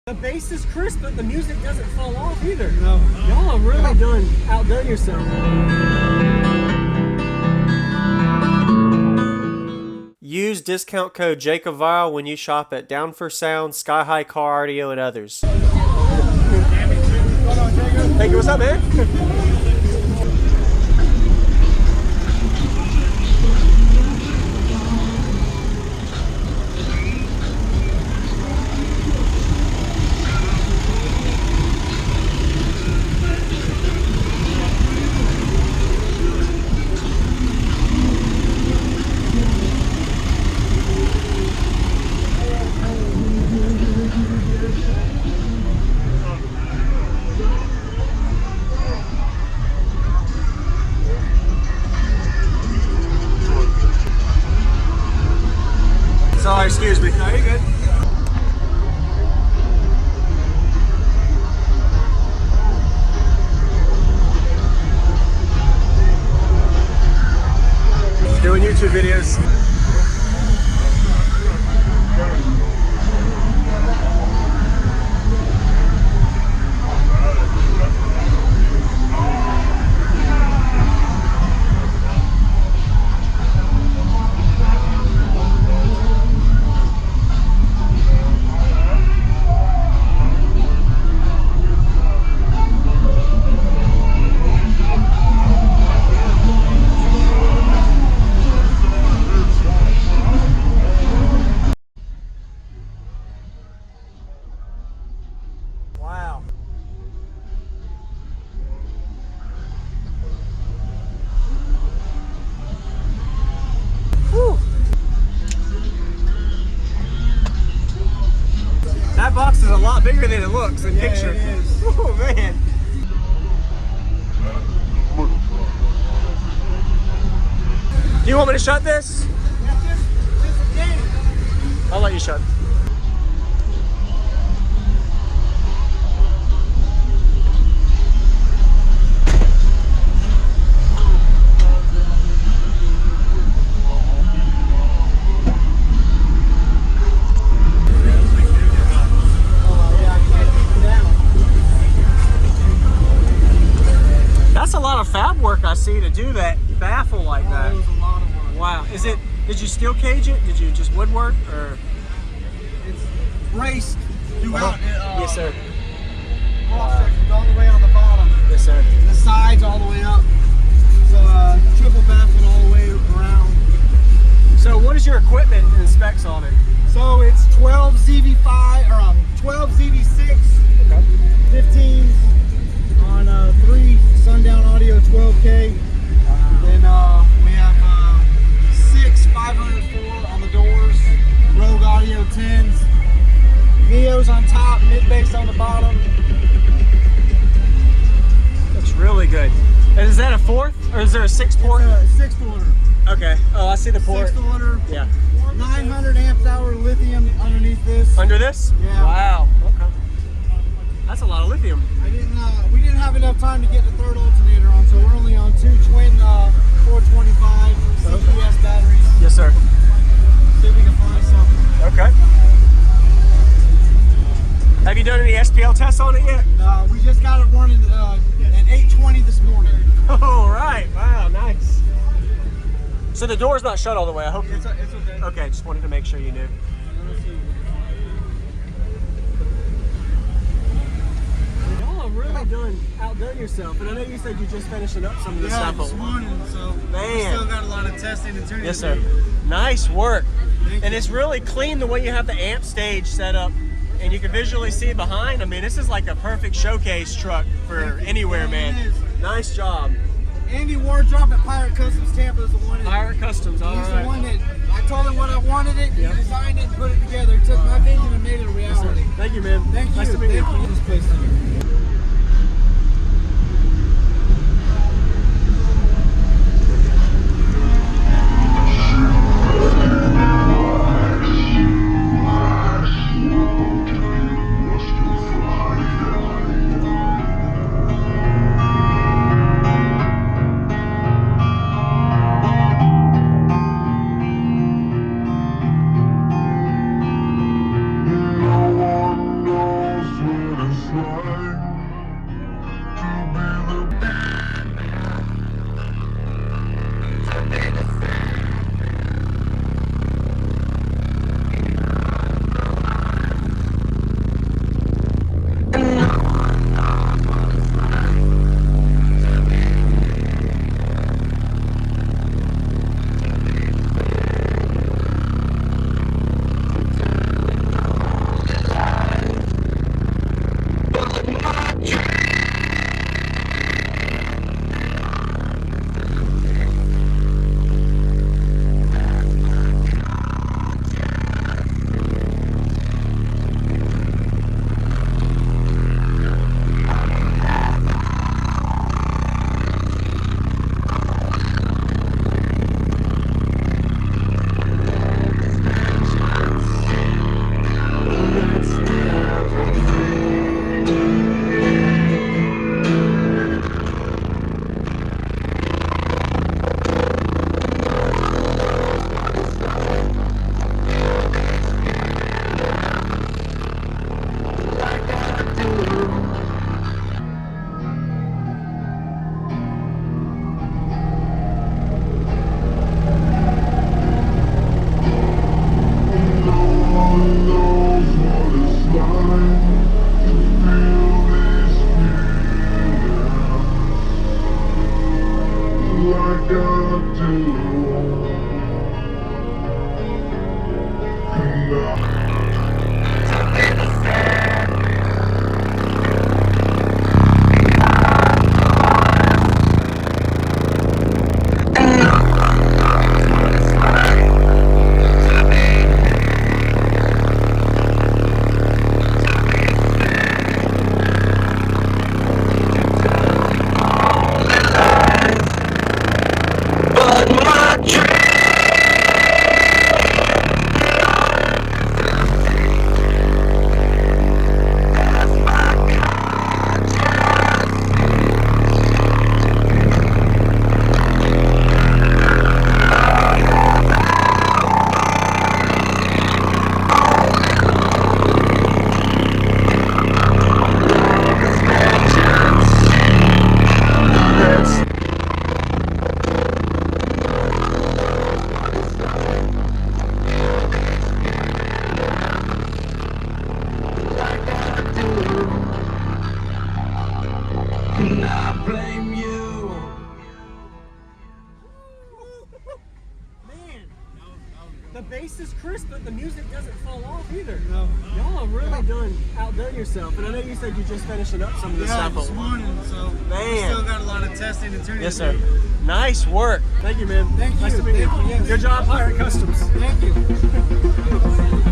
The bass is crisp, but the music doesn't fall off either. No. Y'all have really outdone yourself. Use discount code JacobViral when you shop at Down for Sound, SkyHigh Car Audio, and others. Thank you. What's up, man? Sorry, excuse me. No, you're good. Doing YouTube videos. Wow. Whew. That box is a lot bigger than it looks in picture. It is. Oh man. Do you want me to shut this? I'll let you shut. That's a lot of fab work I see to do that baffle like that. It was a lot of work. Wow. Is it? Did you steel cage it? Did you just woodwork or? It's braced throughout. Yes, sir. Cross sections all the way on the bottom. Yes, sir. The sides all the way up. So triple baffled all the way around. So what is your equipment and specs on it? So it's 12 ZV5 or 12 ZV6, Okay. 15s on 3 Sundown Audio 12K. Then we have 6 504 on the doors, Rogue Audio 10s, Neos on top, mid bass on the bottom. Looks really good. And is that a 4th or is there a 6 port? It's a 6th order. Okay. Oh, I see the port. 6th order. Yeah. 900 amp hour lithium underneath this. Under this? Yeah. Wow. Okay. That's a lot of lithium. We didn't have enough time to get the 3rd alternator on, so we're only on 2 twin 425 CPS batteries. Yes, sir. See if we can find something. Okay. Have you done any SPL tests on it yet? No, we just got it running at 8:20 this morning. All right. Wow. Nice. So the door's not shut all the way. I hope. It's okay. Okay. Just wanted to make sure you knew. Y'all have really outdone yourself. And I know you said you're just finishing up some of this stuff. this morning, so Man. we still got a lot of testing and tuning. Yes, to sir. do. Nice work. Thank And you. it's really clean the way you have the amp stage set up, and you can visually see behind. I mean, this is like a perfect showcase truck for anywhere, man. It is. Nice job. Andy Wardrop at Pirate Customs Tampa is the one. Pirate Customs, all He's right. the one that I told him what I wanted it. Yep. He designed it and put it together. He took my vision and made it a reality. Thank you, man. Thank Nice you. to meet you. Thank you. This place here. crisp, but the music doesn't fall off either. No. Y'all have really outdone yourself. And I know you said you're just finishing up some of this stuff. This morning, so Man. we still got a lot of testing and tuning. Yes, sir. Nice work. Thank you, man. Thank you. Nice to meet you. Thank you, yes. Good job, Pirate Customs. Thank you.